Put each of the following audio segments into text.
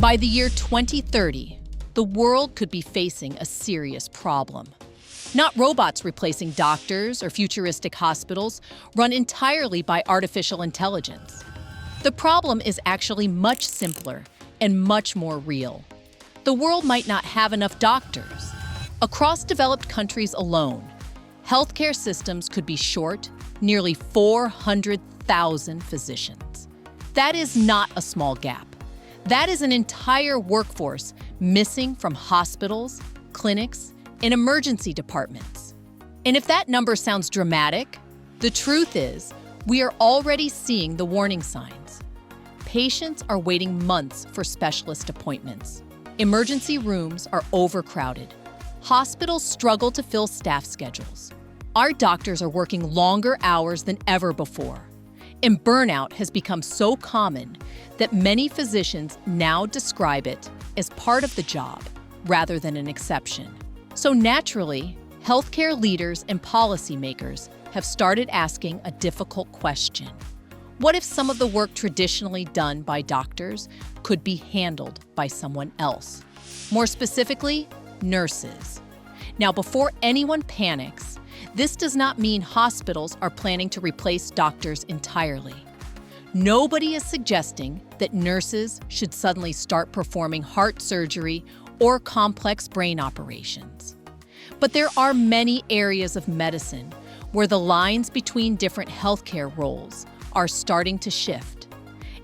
By the year 2030, the world could be facing a serious problem. Not robots replacing doctors or futuristic hospitals run entirely by artificial intelligence. The problem is actually much simpler and much more real. The world might not have enough doctors. Across developed countries alone, healthcare systems could be short nearly 400,000 physicians. That is not a small gap. That is an entire workforce missing from hospitals, clinics, and emergency departments. And if that number sounds dramatic, the truth is we are already seeing the warning signs. Patients are waiting months for specialist appointments. Emergency rooms are overcrowded. Hospitals struggle to fill staff schedules. Our doctors are working longer hours than ever before. And burnout has become so common that many physicians now describe it as part of the job rather than an exception. So naturally, healthcare leaders and policymakers have started asking a difficult question. What if some of the work traditionally done by doctors could be handled by someone else? More specifically, nurses. Now, before anyone panics, this does not mean hospitals are planning to replace doctors entirely. Nobody is suggesting that nurses should suddenly start performing heart surgery or complex brain operations. But there are many areas of medicine where the lines between different healthcare roles are starting to shift.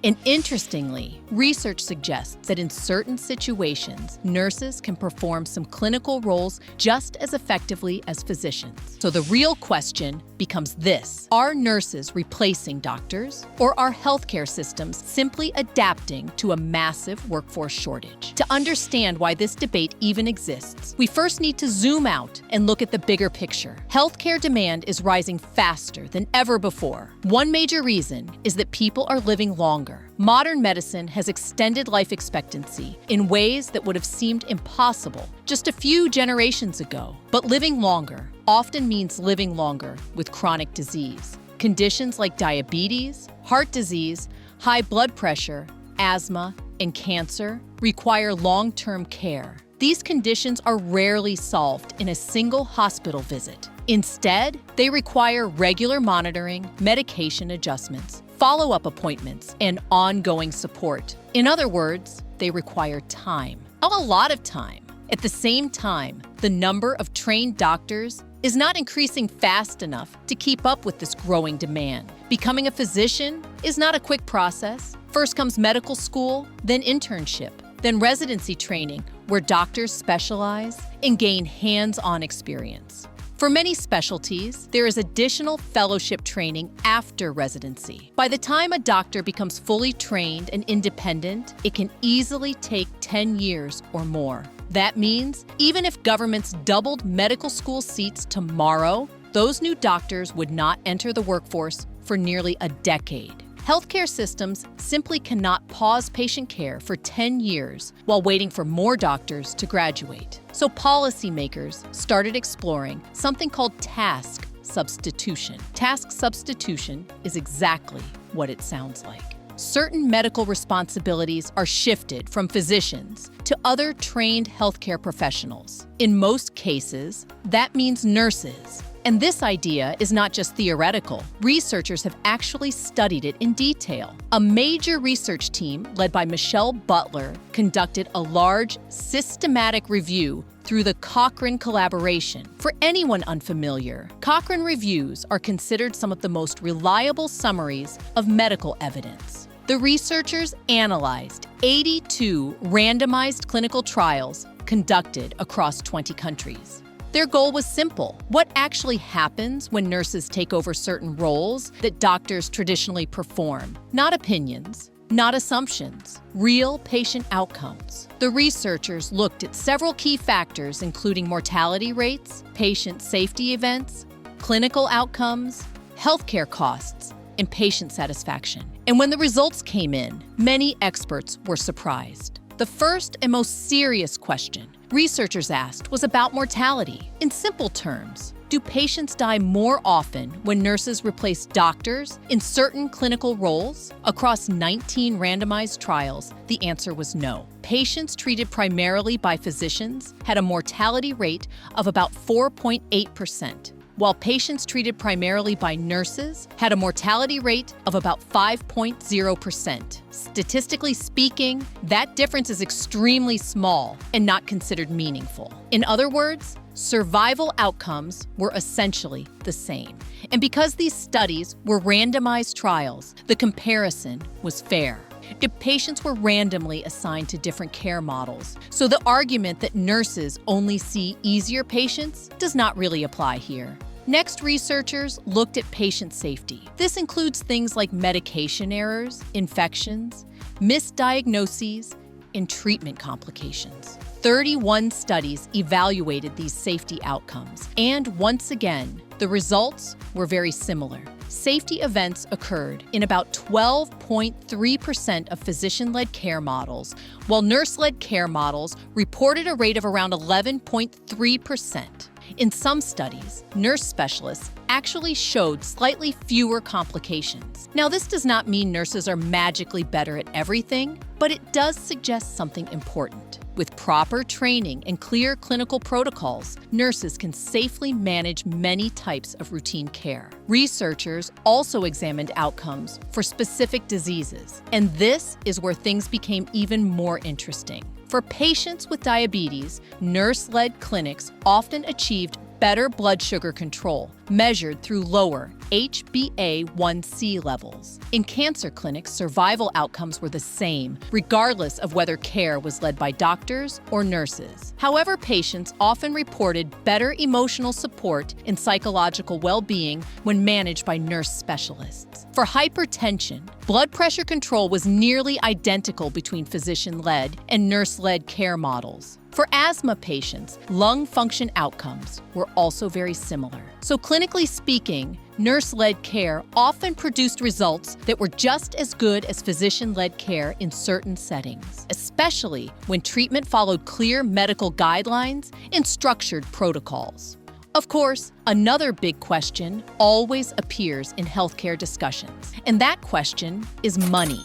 And interestingly, research suggests that in certain situations, nurses can perform some clinical roles just as effectively as physicians. So the real question becomes this: are nurses replacing doctors, or are healthcare systems simply adapting to a massive workforce shortage? To understand why this debate even exists, we first need to zoom out and look at the bigger picture. Healthcare demand is rising faster than ever before. One major reason is that people are living longer. Modern medicine has extended life expectancy in ways that would have seemed impossible just a few generations ago. But living longer often means living longer with chronic disease. Conditions like diabetes, heart disease, high blood pressure, asthma, and cancer require long-term care. These conditions are rarely solved in a single hospital visit. Instead, they require regular monitoring, medication adjustments, follow-up appointments, and ongoing support. In other words, they require time. A lot of time. At the same time, the number of trained doctors is not increasing fast enough to keep up with this growing demand. Becoming a physician is not a quick process. First comes medical school, then internship, then residency training, where doctors specialize and gain hands-on experience. For many specialties, there is additional fellowship training after residency. By the time a doctor becomes fully trained and independent, it can easily take 10 years or more. That means even if governments doubled medical school seats tomorrow, those new doctors would not enter the workforce for nearly a decade. Healthcare systems simply cannot pause patient care for 10 years while waiting for more doctors to graduate. So policymakers started exploring something called task substitution. Task substitution is exactly what it sounds like. Certain medical responsibilities are shifted from physicians to other trained healthcare professionals. In most cases, that means nurses. And this idea is not just theoretical. Researchers have actually studied it in detail. A major research team led by Michelle Butler conducted a large, systematic review through the Cochrane collaboration. For anyone unfamiliar, Cochrane reviews are considered some of the most reliable summaries of medical evidence. The researchers analyzed 82 randomized clinical trials conducted across 20 countries. Their goal was simple: what actually happens when nurses take over certain roles that doctors traditionally perform? Not opinions, not assumptions, real patient outcomes. The researchers looked at several key factors, including mortality rates, patient safety events, clinical outcomes, healthcare costs, and patient satisfaction. And when the results came in, many experts were surprised. The first and most serious question researchers asked was about mortality. In simple terms, Do patients die more often when nurses replace doctors in certain clinical roles? Across 19 randomized trials, the answer was no. Patients treated primarily by physicians had a mortality rate of about 4.8%, while patients treated primarily by nurses had a mortality rate of about 5.0%. Statistically speaking, that difference is extremely small and not considered meaningful. In other words, survival outcomes were essentially the same. And because these studies were randomized trials, the comparison was fair. Patients were randomly assigned to different care models, so the argument that nurses only see easier patients does not really apply here. Next, researchers looked at patient safety. This includes things like medication errors, infections, misdiagnoses, and treatment complications. 31 studies evaluated these safety outcomes, and once again, the results were very similar. Safety events occurred in about 12.3% of physician-led care models, while nurse-led care models reported a rate of around 11.3%. In some studies, nurse specialists actually showed slightly fewer complications. Now, this does not mean nurses are magically better at everything, but it does suggest something important. With proper training and clear clinical protocols, nurses can safely manage many types of routine care. Researchers also examined outcomes for specific diseases, and this is where things became even more interesting. For patients with diabetes, nurse-led clinics often achieved better blood sugar control, measured through lower HbA1c levels. In cancer clinics, survival outcomes were the same, regardless of whether care was led by doctors or nurses. However, patients often reported better emotional support and psychological well-being when managed by nurse specialists. For hypertension, blood pressure control was nearly identical between physician-led and nurse-led care models. For asthma patients, lung function outcomes were also very similar. So clinically speaking, nurse-led care often produced results that were just as good as physician-led care in certain settings, especially when treatment followed clear medical guidelines and structured protocols. Of course, another big question always appears in healthcare discussions, and that question is money.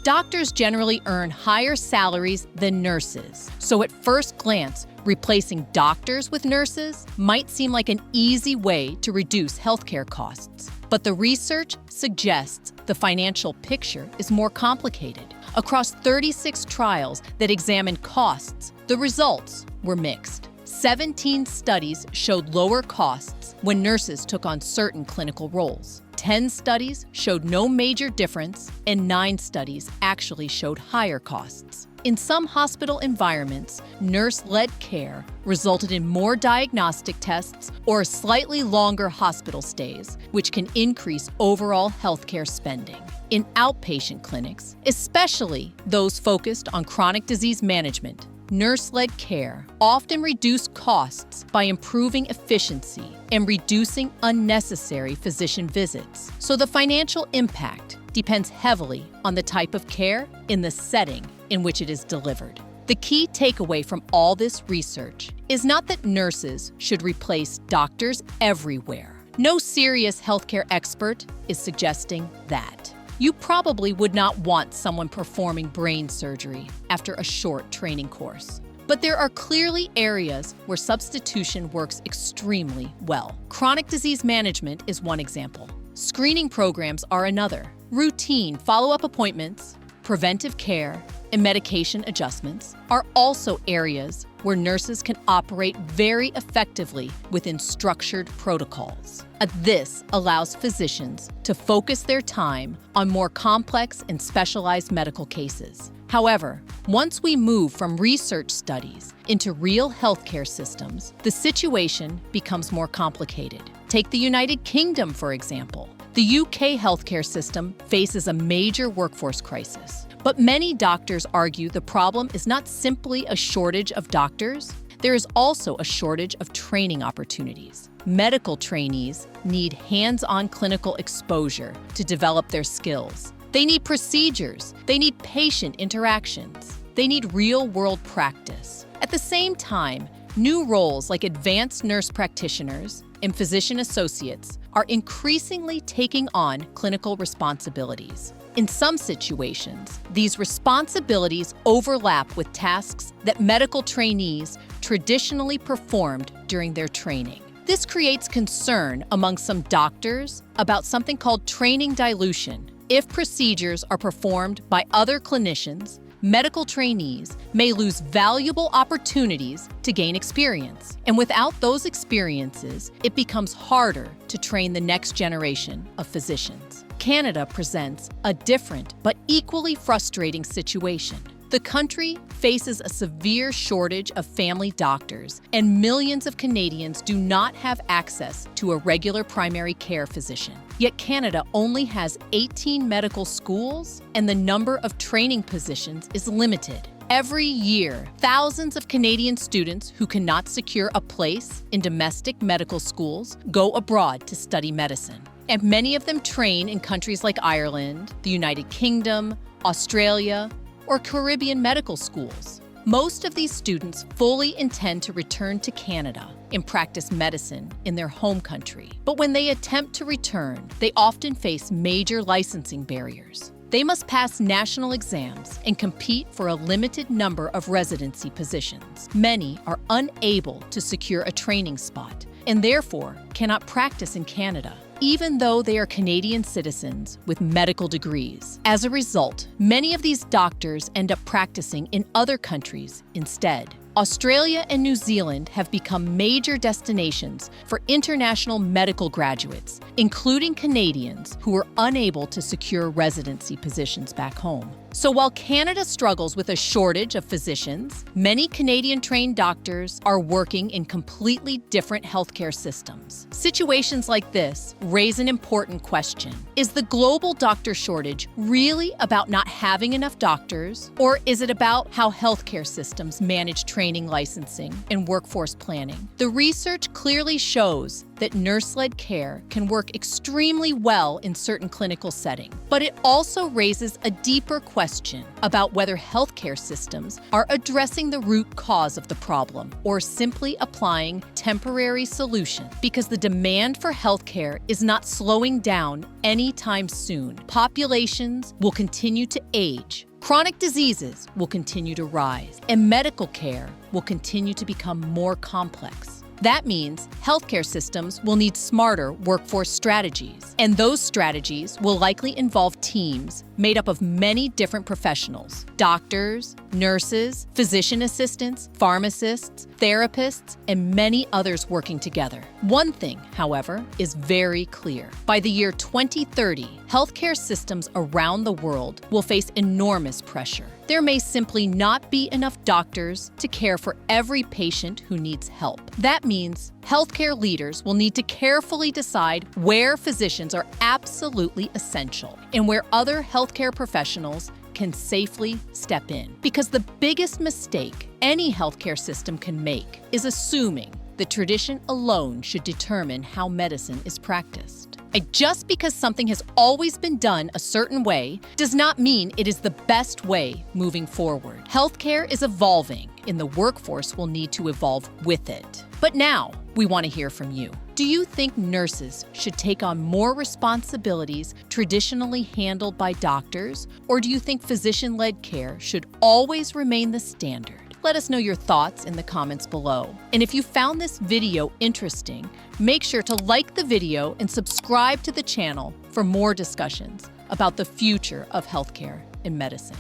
Doctors generally earn higher salaries than nurses, so at first glance, replacing doctors with nurses might seem like an easy way to reduce healthcare costs. But the research suggests the financial picture is more complicated. Across 36 trials that examined costs, the results were mixed. 17 studies showed lower costs when nurses took on certain clinical roles. 10 studies showed no major difference, and 9 studies actually showed higher costs. In some hospital environments, nurse-led care resulted in more diagnostic tests or slightly longer hospital stays, which can increase overall healthcare spending. In outpatient clinics, especially those focused on chronic disease management, nurse-led care often reduce costs by improving efficiency and reducing unnecessary physician visits. So the financial impact depends heavily on the type of care in the setting in which it is delivered. The key takeaway from all this research is not that nurses should replace doctors everywhere. No serious healthcare expert is suggesting that. You probably would not want someone performing brain surgery after a short training course. But there are clearly areas where substitution works extremely well. Chronic disease management is one example. Screening programs are another. Routine follow-up appointments, preventive care, and medication adjustments are also areas where nurses can operate very effectively within structured protocols. This allows physicians to focus their time on more complex and specialized medical cases. However, once we move from research studies into real healthcare systems, the situation becomes more complicated. Take the United Kingdom, for example. The UK healthcare system faces a major workforce crisis. But many doctors argue the problem is not simply a shortage of doctors. There is also a shortage of training opportunities. Medical trainees need hands-on clinical exposure to develop their skills. They need procedures. They need patient interactions. They need real-world practice. At the same time, new roles like advanced nurse practitioners and physician associates are increasingly taking on clinical responsibilities. In some situations, these responsibilities overlap with tasks that medical trainees traditionally performed during their training. This creates concern among some doctors about something called training dilution. If procedures are performed by other clinicians, medical trainees may lose valuable opportunities to gain experience. And without those experiences, it becomes harder to train the next generation of physicians. Canada presents a different but equally frustrating situation. The country faces a severe shortage of family doctors, and millions of Canadians do not have access to a regular primary care physician. Yet Canada only has 18 medical schools, and the number of training positions is limited. Every year, thousands of Canadian students who cannot secure a place in domestic medical schools go abroad to study medicine. And many of them train in countries like Ireland, the United Kingdom, Australia, or Caribbean medical schools. Most of these students fully intend to return to Canada and practice medicine in their home country. But when they attempt to return, they often face major licensing barriers. They must pass national exams and compete for a limited number of residency positions. Many are unable to secure a training spot and therefore cannot practice in Canada, even though they are Canadian citizens with medical degrees. As a result, many of these doctors end up practicing in other countries instead. Australia and New Zealand have become major destinations for international medical graduates, including Canadians who are unable to secure residency positions back home. So while Canada struggles with a shortage of physicians, many Canadian-trained doctors are working in completely different healthcare systems. Situations like this raise an important question. Is the global doctor shortage really about not having enough doctors, or is it about how healthcare systems manage training, licensing, and workforce planning? The research clearly shows that nurse-led care can work extremely well in certain clinical settings, but it also raises a deeper question about whether healthcare systems are addressing the root cause of the problem or simply applying temporary solutions, because the demand for healthcare is not slowing down anytime soon. Populations will continue to age, chronic diseases will continue to rise, and medical care will continue to become more complex. That means healthcare systems will need smarter workforce strategies, and those strategies will likely involve teams made up of many different professionals: doctors, nurses, physician assistants, pharmacists, therapists, and many others working together. One thing, however, is very clear. By the year 2030, healthcare systems around the world will face enormous pressure. There may simply not be enough doctors to care for every patient who needs help. That means healthcare leaders will need to carefully decide where physicians are absolutely essential and where other healthcare professionals can safely step in. Because the biggest mistake any healthcare system can make is assuming that tradition alone should determine how medicine is practiced. Just because something has always been done a certain way does not mean it is the best way moving forward. Healthcare is evolving, and the workforce will need to evolve with it. But now, we want to hear from you. Do you think nurses should take on more responsibilities traditionally handled by doctors, or do you think physician-led care should always remain the standard? Let us know your thoughts in the comments below. And if you found this video interesting, make sure to like the video and subscribe to the channel for more discussions about the future of healthcare and medicine.